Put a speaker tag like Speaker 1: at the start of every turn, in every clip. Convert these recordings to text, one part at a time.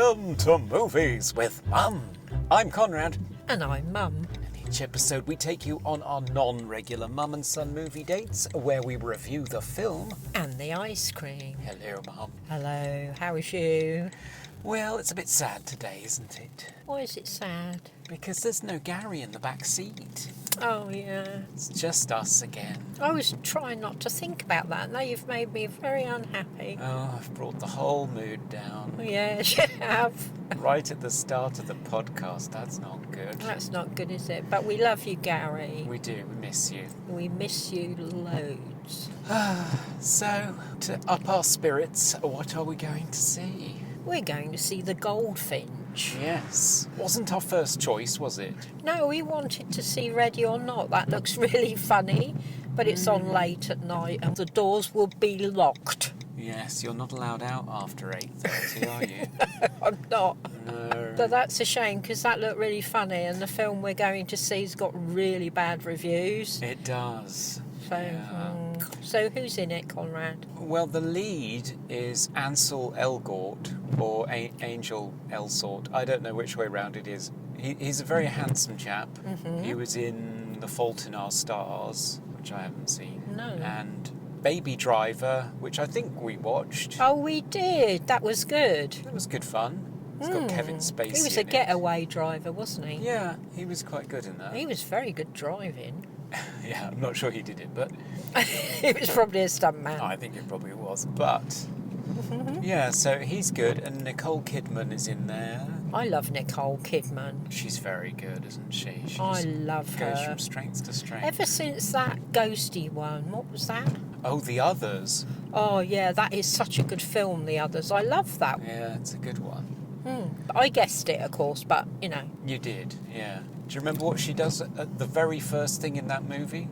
Speaker 1: Welcome to Movies with Mum. I'm Conrad.
Speaker 2: And I'm Mum.
Speaker 1: In each episode we take you on our non-regular Mum and Son movie dates where we review the film.
Speaker 2: And the ice cream.
Speaker 1: Hello, Mum.
Speaker 2: Hello, how is you?
Speaker 1: Well, it's a bit sad today, isn't it?
Speaker 2: Why is it sad?
Speaker 1: Because there's no Gary in the back seat.
Speaker 2: Oh, yeah.
Speaker 1: It's just us again.
Speaker 2: I was trying not to think about that. Now you've made me very unhappy.
Speaker 1: Oh, I've brought the whole mood down.
Speaker 2: Yes, you have.
Speaker 1: Right at the start of the podcast. That's not good.
Speaker 2: That's not good, is it? But we love you, Gary.
Speaker 1: We do. We miss you.
Speaker 2: We miss you loads.
Speaker 1: So, to up our spirits, what are we going to see?
Speaker 2: We're going to see the Goldfinch.
Speaker 1: Yes. Wasn't our first choice, was it?
Speaker 2: No, we wanted to see Ready or Not. That looks really funny, but it's on late at night and the doors will be locked.
Speaker 1: Yes, you're not allowed out after 8:30, are you?
Speaker 2: I'm not.
Speaker 1: No.
Speaker 2: But that's a shame because that looked really funny and the film we're going to see's got really bad reviews.
Speaker 1: It does.
Speaker 2: So,
Speaker 1: Yeah.
Speaker 2: So who's in it, Conrad?
Speaker 1: Well, the lead is Ansel Elgort, or Angel Elsort. I don't know which way round it is. He's a very handsome chap. Mm-hmm. He was in The Fault in Our Stars, which I haven't seen.
Speaker 2: No.
Speaker 1: And Baby Driver, which I think we watched.
Speaker 2: Oh, we did. That was good.
Speaker 1: It was good fun. It's got Kevin Spacey
Speaker 2: He was a
Speaker 1: in
Speaker 2: getaway driver, wasn't he?
Speaker 1: it. Yeah, he was quite good in that.
Speaker 2: He was very good driving.
Speaker 1: Yeah, I'm not sure he did it, but
Speaker 2: He was probably a stuntman.
Speaker 1: I think it probably was. But yeah, so he's good, and Nicole Kidman is in there.
Speaker 2: I love Nicole Kidman.
Speaker 1: She's very good, isn't she? She
Speaker 2: I
Speaker 1: just
Speaker 2: love
Speaker 1: goes
Speaker 2: her.
Speaker 1: from strength to strength.
Speaker 2: Ever since that ghosty one, what was that?
Speaker 1: Oh, The Others.
Speaker 2: Oh, yeah, that is such a good film, The Others. I love that.
Speaker 1: Yeah, it's a good one.
Speaker 2: But I guessed it, of course, but, you know.
Speaker 1: You did, yeah. Do you remember what she does at the very first thing in that movie?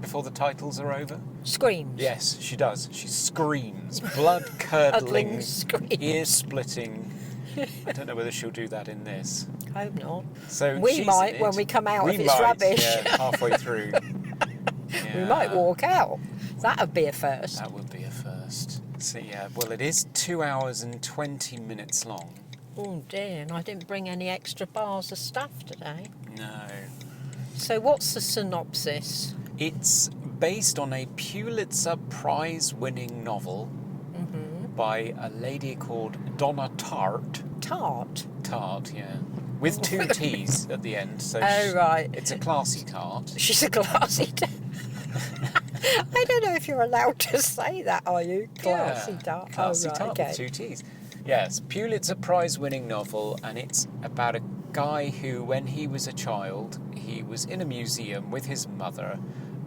Speaker 1: Before the titles are over?
Speaker 2: Screams.
Speaker 1: Yes, she does. She screams. Blood-curdling,
Speaker 2: Screams.
Speaker 1: ear-splitting. I don't know whether she'll do that in this.
Speaker 2: Hope not.
Speaker 1: So
Speaker 2: We
Speaker 1: she's
Speaker 2: might
Speaker 1: in
Speaker 2: when
Speaker 1: it.
Speaker 2: we come out
Speaker 1: We
Speaker 2: if it's
Speaker 1: might,
Speaker 2: rubbish.
Speaker 1: Yeah, halfway through.
Speaker 2: We might
Speaker 1: Yeah,
Speaker 2: walk out. That'd be a first.
Speaker 1: That would be a first. So yeah, well, it is 2 hours and 20 minutes long.
Speaker 2: Oh dear, and I didn't bring any extra bars of stuff today.
Speaker 1: No.
Speaker 2: So what's the synopsis?
Speaker 1: It's based on a Pulitzer Prize-winning novel by a lady called Donna Tartt.
Speaker 2: Tart?
Speaker 1: Tart, yeah. With 2 T's at the end. So
Speaker 2: Oh, right.
Speaker 1: It's a classy tart.
Speaker 2: She's a classy I don't know if you're allowed to say that, are you? Classy tart.
Speaker 1: Classy
Speaker 2: Oh, right,
Speaker 1: tart
Speaker 2: okay.
Speaker 1: with 2 T's. Yes, Pulitzer Prize-winning novel, and it's about a guy who, when he was a child, he was in a museum with his mother,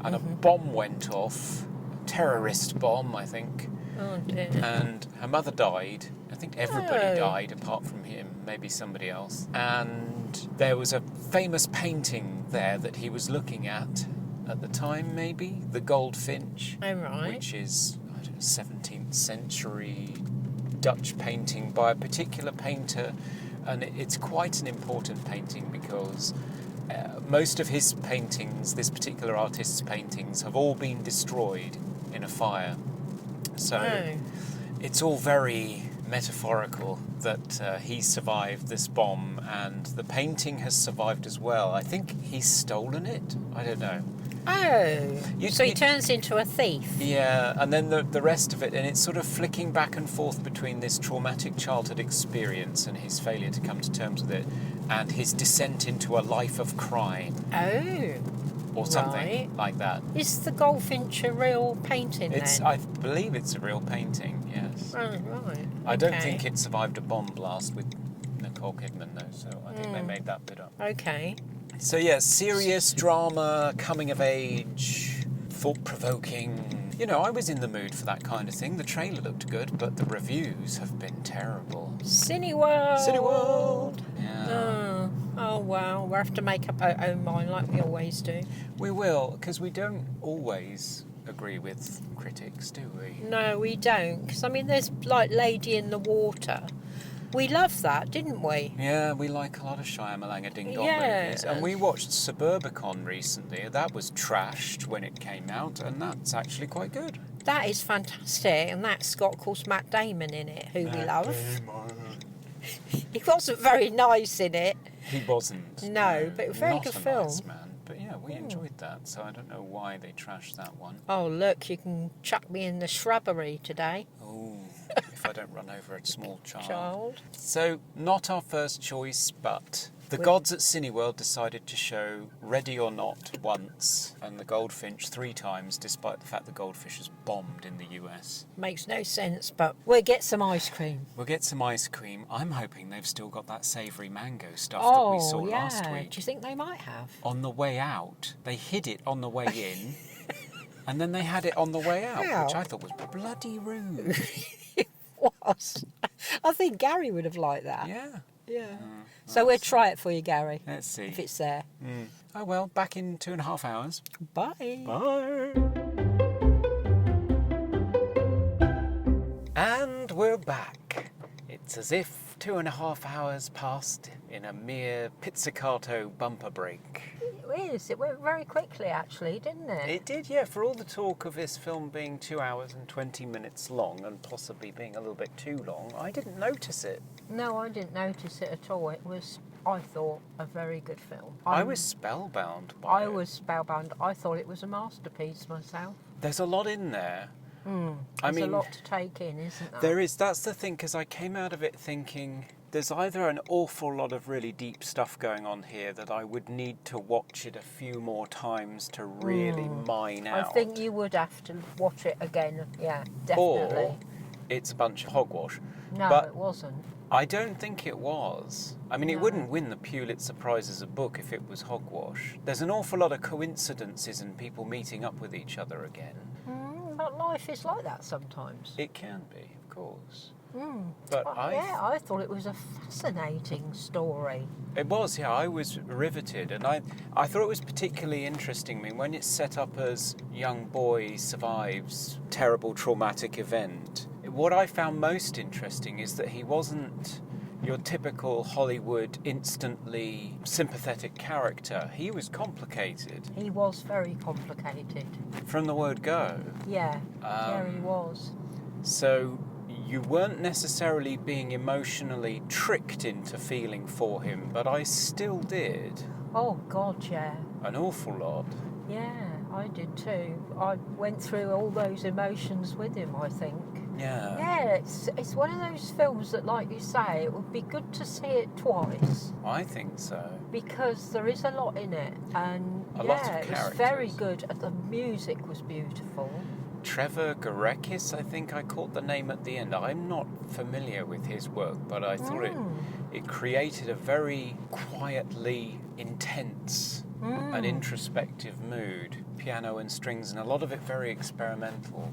Speaker 1: and a bomb went off, a terrorist bomb, I think,
Speaker 2: Oh dear.
Speaker 1: and her mother died. I think everybody
Speaker 2: Oh.
Speaker 1: died apart from him, maybe somebody else. And there was a famous painting there that he was looking at the time, maybe, the Goldfinch,
Speaker 2: Oh, right.
Speaker 1: which is, I don't know, 17th century Dutch painting by a particular painter, and it's quite an important painting because most of his paintings, this particular artist's paintings, have all been destroyed in a fire. So
Speaker 2: Oh.
Speaker 1: it's all very metaphorical that he survived this bomb, and the painting has survived as well. I think he's stolen it. I don't know.
Speaker 2: Oh.
Speaker 1: You-
Speaker 2: So he
Speaker 1: you-
Speaker 2: turns into a thief.
Speaker 1: Yeah, and then the rest of it, and it's sort of flicking back and forth between this traumatic childhood experience and his failure to come to terms with it, and his descent into a life of crime,
Speaker 2: Oh.
Speaker 1: or something
Speaker 2: Right.
Speaker 1: like that.
Speaker 2: Is the Goldfinch a real painting
Speaker 1: It's,
Speaker 2: then?
Speaker 1: I believe it's a real painting, yes.
Speaker 2: Oh, right.
Speaker 1: I don't
Speaker 2: Okay.
Speaker 1: think it survived a bomb blast with Nicole Kidman, though, so I think they made that bit up.
Speaker 2: Okay.
Speaker 1: So yeah, serious drama, coming of age, thought-provoking. You know, I was in the mood for that kind of thing. The trailer looked good, but the reviews have been terrible.
Speaker 2: Cineworld.
Speaker 1: Cineworld! Yeah.
Speaker 2: Oh, wow. We'll have to make up our own mind like we always do.
Speaker 1: We will, because we don't always agree with critics, do we?
Speaker 2: No, we don't. Because, I mean, there's like Lady in the Water. We loved that, didn't we?
Speaker 1: Yeah, we like a lot of Shyamalan Ding-Dong
Speaker 2: Yeah.
Speaker 1: movies. And we watched Suburbicon recently. That was trashed when it came out, and that's actually quite good.
Speaker 2: That is fantastic. And that's got, of course, Matt Damon in it, who we love. He wasn't very nice in it.
Speaker 1: He wasn't.
Speaker 2: No, but a very
Speaker 1: not
Speaker 2: good
Speaker 1: a
Speaker 2: film.
Speaker 1: Nice man. But yeah, we enjoyed that, so I don't know why they trashed that one.
Speaker 2: Oh, look, you can chuck me in the shrubbery today.
Speaker 1: Oh, if I don't run over a small
Speaker 2: Child.
Speaker 1: So, not our first choice, but the gods at Cineworld decided to show Ready or Not once and the Goldfinch 3 times, despite the fact the Goldfish has bombed in the US.
Speaker 2: Makes no sense, but we'll get some ice cream.
Speaker 1: We'll get some ice cream. I'm hoping they've still got that savoury mango stuff that we saw last week.
Speaker 2: Do you think they might have?
Speaker 1: On the way out, they hid it on the way in, and then they had it on the way out,
Speaker 2: How?
Speaker 1: which I thought was bloody rude.
Speaker 2: Was. I think Gary would have liked that.
Speaker 1: Yeah.
Speaker 2: Yeah. So we'll try it for you, Gary.
Speaker 1: Let's see.
Speaker 2: If it's there.
Speaker 1: Oh well, back in 2.5 hours.
Speaker 2: Bye.
Speaker 1: Bye. And we're back. It's as if 2.5 hours passed in a mere pizzicato bumper break.
Speaker 2: It is. It went very quickly, actually, didn't it?
Speaker 1: It did, yeah. For all the talk of this film being 2 hours and 20 minutes long and possibly being a little bit too long, I didn't notice it.
Speaker 2: No, I didn't notice it at all. It was, I thought, a very good film.
Speaker 1: I was spellbound by it.
Speaker 2: I was spellbound. I thought it was a masterpiece myself.
Speaker 1: There's a lot in there.
Speaker 2: There's a lot to take in, isn't there?
Speaker 1: There is. That's the thing, because I came out of it thinking there's either an awful lot of really deep stuff going on here that I would need to watch it a few more times to really mine out.
Speaker 2: I think you would have to watch it again. Yeah, definitely.
Speaker 1: Or it's a bunch of hogwash.
Speaker 2: No,
Speaker 1: but
Speaker 2: it wasn't.
Speaker 1: I don't think it was. I mean, it wouldn't win the Pulitzer Prize as a book if it was hogwash. There's an awful lot of coincidences and people meeting up with each other again.
Speaker 2: But life is like that sometimes.
Speaker 1: It can be, of course. But
Speaker 2: I thought it was a fascinating story.
Speaker 1: It was, yeah. I was riveted, and I thought it was particularly interesting. I mean, when it's set up as young boy survives terrible traumatic event, what I found most interesting is that he wasn't your typical Hollywood instantly sympathetic character. He was complicated.
Speaker 2: He was very complicated.
Speaker 1: From the word go.
Speaker 2: Yeah, he was.
Speaker 1: So you weren't necessarily being emotionally tricked into feeling for him, but I still did.
Speaker 2: Oh, God, yeah.
Speaker 1: An awful lot.
Speaker 2: Yeah, I did too. I went through all those emotions with him, I think.
Speaker 1: Yeah.
Speaker 2: Yeah, it's one of those films that, like you say, it would be good to see it twice.
Speaker 1: I think so.
Speaker 2: Because there is a lot in it, and
Speaker 1: A lot of
Speaker 2: it's
Speaker 1: characters.
Speaker 2: very good. The music was beautiful.
Speaker 1: Trevor Garekis, I think I caught the name at the end. I'm not familiar with his work, but I thought it created a very quietly intense and introspective mood. Piano and strings, and a lot of it very experimental.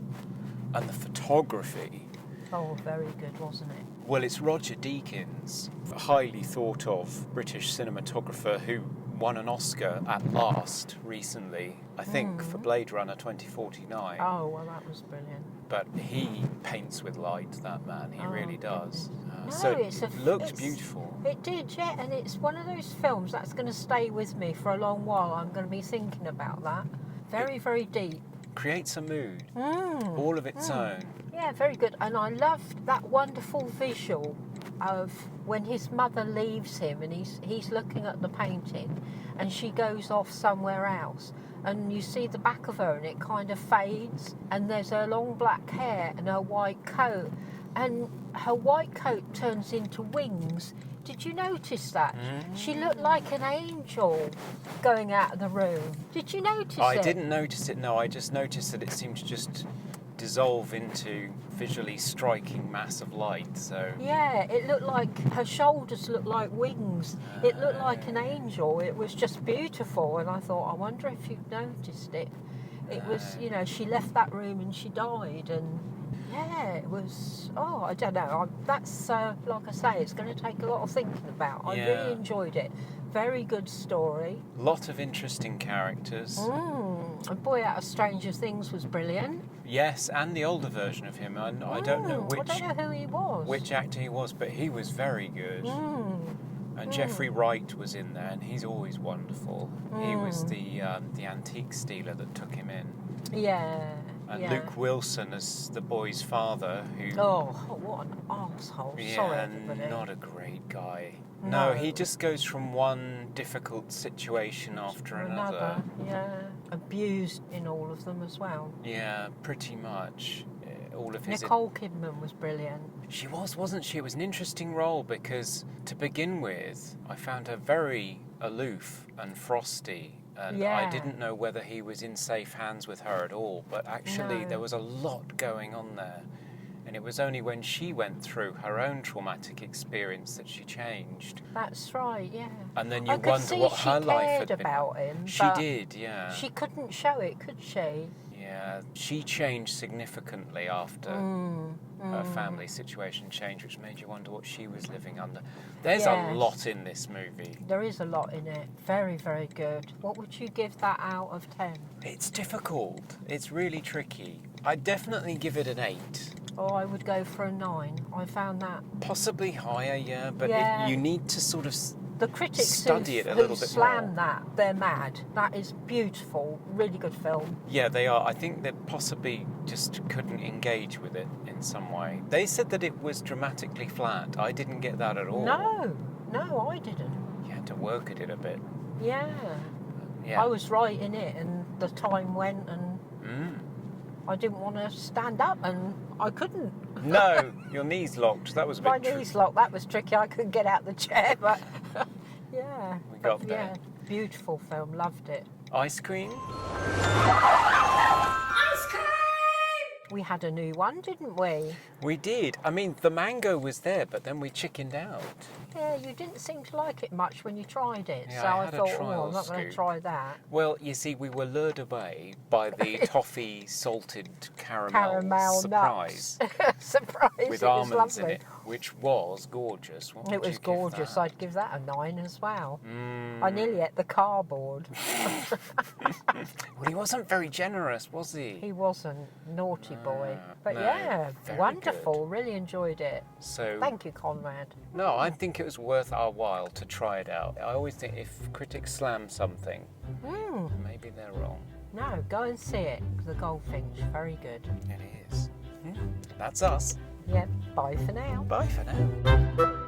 Speaker 1: And the photography.
Speaker 2: Oh, very good, wasn't it?
Speaker 1: Well, it's Roger Deakins, a highly thought of British cinematographer who won an Oscar at last recently, I think, for Blade Runner 2049.
Speaker 2: Oh, well, that was brilliant.
Speaker 1: But he paints with light, that man. He really does.
Speaker 2: No,
Speaker 1: So
Speaker 2: it
Speaker 1: looked beautiful.
Speaker 2: It did, yeah, and it's one of those films that's going to stay with me for a long while. I'm going to be thinking about that. Very, very deep.
Speaker 1: Creates a mood, all of its own.
Speaker 2: Yeah, very good. And I loved that wonderful visual of when his mother leaves him and he's looking at the painting and she goes off somewhere else. And you see the back of her and it kind of fades and there's her long black hair and her white coat. And her white coat turns into wings. Did you notice that? She looked like an angel going out of the room. Did you notice it?
Speaker 1: I didn't notice it, no. I just noticed that it seemed to just dissolve into visually striking mass of light. So
Speaker 2: yeah, it looked like her shoulders looked like wings. It looked like an angel. It was just beautiful. And I thought, I wonder if you've noticed it. It was, you know, she left that room and she died. And yeah, it was, I don't know. That's, like I say, it's going to take a lot of thinking about. I really enjoyed it. Very good story.
Speaker 1: Lot of interesting characters.
Speaker 2: And Boy Out of Stranger Things was brilliant.
Speaker 1: Yes, and the older version of him. And I don't know
Speaker 2: I don't know who he was.
Speaker 1: which actor he was, but he was very good. And Jeffrey Wright was in there, and he's always wonderful. He was the antique stealer that took him in.
Speaker 2: Yeah.
Speaker 1: And
Speaker 2: Yeah.
Speaker 1: Luke Wilson as the boy's father, who...
Speaker 2: Oh, what an arsehole.
Speaker 1: yeah,
Speaker 2: Sorry, everybody.
Speaker 1: not a great guy.
Speaker 2: No.
Speaker 1: No, he just goes from one difficult situation after another.
Speaker 2: Yeah. Abused in all of them as well.
Speaker 1: Yeah, pretty much. All of his...
Speaker 2: Nicole Kidman was brilliant.
Speaker 1: She was, wasn't she? It was an interesting role because, to begin with, I found her very aloof and frosty. And
Speaker 2: Yeah.
Speaker 1: I didn't know whether he was in safe hands with her at all. But actually,
Speaker 2: No.
Speaker 1: there was a lot going on there. And it was only when she went through her own traumatic experience that she changed.
Speaker 2: That's right, yeah.
Speaker 1: And then you
Speaker 2: I could
Speaker 1: wonder
Speaker 2: see
Speaker 1: what
Speaker 2: she
Speaker 1: her life
Speaker 2: cared
Speaker 1: had been.
Speaker 2: about him.
Speaker 1: She
Speaker 2: but
Speaker 1: did, yeah.
Speaker 2: She couldn't show it, could she?
Speaker 1: Yeah, she changed significantly after her family situation changed, which made you wonder what she was living under. There's a
Speaker 2: Yes.
Speaker 1: lot in this movie.
Speaker 2: There is a lot in it. Very, very good. What would you give that out of 10?
Speaker 1: It's difficult. It's really tricky. I'd definitely give it an 8.
Speaker 2: Oh, I would go for a 9. I found that.
Speaker 1: Possibly higher, yeah, but
Speaker 2: Yeah.
Speaker 1: you need to sort of...
Speaker 2: The critics
Speaker 1: Study it a
Speaker 2: who
Speaker 1: little bit
Speaker 2: slam
Speaker 1: more.
Speaker 2: that, they're mad. That is beautiful. Really good film.
Speaker 1: Yeah, they are. I think they possibly just couldn't engage with it in some way. They said that it was dramatically flat. I didn't get that at all.
Speaker 2: No, I didn't.
Speaker 1: You had to work at it a bit.
Speaker 2: Yeah.
Speaker 1: Yeah.
Speaker 2: I was right in it, and the time went, and I didn't want to stand up, and I couldn't.
Speaker 1: No, your knees locked. That was a bit
Speaker 2: My knees locked. That was tricky. I couldn't get out the chair, but yeah.
Speaker 1: We got
Speaker 2: But,
Speaker 1: there.
Speaker 2: yeah, beautiful film. Loved it.
Speaker 1: Ice cream?
Speaker 2: We had a new one, didn't we?
Speaker 1: We did. I mean, the mango was there, but then we chickened out.
Speaker 2: Yeah, you didn't seem to like it much when you tried it,
Speaker 1: Yeah,
Speaker 2: so
Speaker 1: I
Speaker 2: I
Speaker 1: had a
Speaker 2: thought,
Speaker 1: trial
Speaker 2: I'm not going to
Speaker 1: scoop.
Speaker 2: try that.
Speaker 1: Well, you see, we were lured away by the toffee salted caramel
Speaker 2: Caramel
Speaker 1: surprise
Speaker 2: nuts. Surprise!
Speaker 1: with
Speaker 2: it was
Speaker 1: almonds
Speaker 2: lovely.
Speaker 1: in it, which was gorgeous. What
Speaker 2: It
Speaker 1: would
Speaker 2: was
Speaker 1: you give
Speaker 2: gorgeous.
Speaker 1: that?
Speaker 2: I'd give that a 9 as well.
Speaker 1: Mm.
Speaker 2: I nearly ate the cardboard.
Speaker 1: Well, he wasn't very generous, was he?
Speaker 2: He wasn't. Naughty boy. But
Speaker 1: no,
Speaker 2: yeah,
Speaker 1: very
Speaker 2: wonderful. Really enjoyed it.
Speaker 1: So,
Speaker 2: Thank you, Conrad.
Speaker 1: no, I think it was worth our while to try it out. I always think if critics slam something, maybe they're wrong.
Speaker 2: No, go and see it. The Goldfinch. Very good.
Speaker 1: It is. That's us.
Speaker 2: Yeah, bye for now.
Speaker 1: Bye for now.